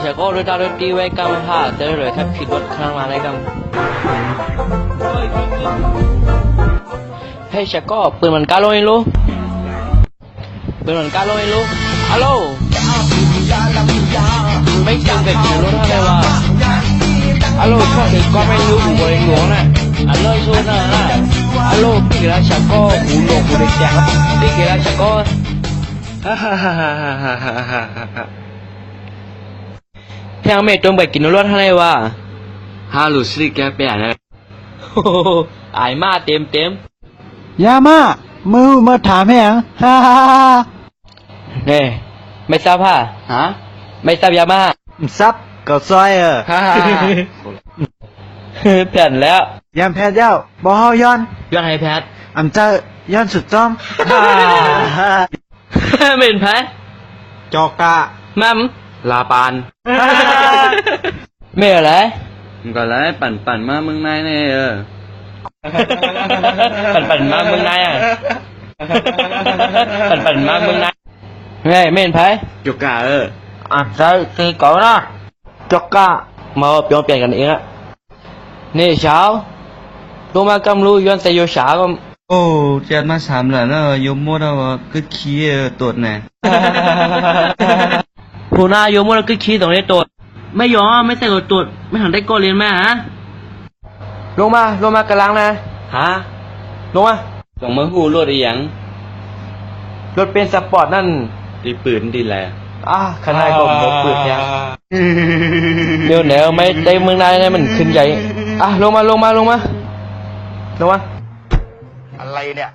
ฉันก็รู้ตารู้ตีไว้กำท่าเจอเลยถ้าผิดรถข้างมาอะไรกำเฮ้ยฉันก็ปืนมันกาโลเองลูกปืนมันกาโลเองลูกฮัลโหลไม่จำเป็นจะรู้ท่าเลยวะฮัลโหลช่วงนี้ก็ไม่รู้หูบริหลวงน่ะฮัลโหลช่วงนั้นน่ะฮัลโหลพี่แล้วฉันก็หูหลงหูได้แจกพี่แล้วฉันก็ฮ่าฮ่าฮ่าฮ่าฮ่าฮ่าฮ่าฮ่าเพียงไม่ต้องไปกินรถท่าเลยวะฮัลโหลสิแกไปอ่ะนะไอ้มาเต็มยามามือถามแม่งฮ่าฮ่าฮ่าเนี่ยไม่ทราบฮะไม่ทราบยามาซับก็ซอยฮ่าฮ่าแผ่นแล้วยามแพทย์เย้าบ่เฮาย้อน ย้อนให้แพทอำเจ้าย้อนสุดจอมเป็นแพทจอกกะมัมลาปานไม่อะไรก็แล้วปั่นมาเมืองนายเนี่ยปั่นมาเมืองนายอ่ะปั่นมาเมืองนายไม่เป็นไผจุกกะใช่ตีก่อนนะจกกะมาเปลี่ยนกันเองอะนี่เช้าตัวมากำรู้ย้อนแต่โยเช้าก็โอ้เจ็ดมา3 lầnแล้วยมหมดแล้วก็ขี้ตัวไหนผู้นายโยมแล้วก็ขี้ตรงนี้ตัวไม่ยอมไม่ใส่กดตัวไม่หันได้ก็เรียนแม่ฮะลงมากำลังนะลงมาต้องมาหูรถอีหยังรถเป็นสปอร์ตนั่นตีปืนดีแหละขนาดก็หมดปืนเนี่ยเดี๋ยวแนวไม่ได้เมืองนายเนี่ยมันขึ้นใหญ่ลงมาอะไรเนี่ย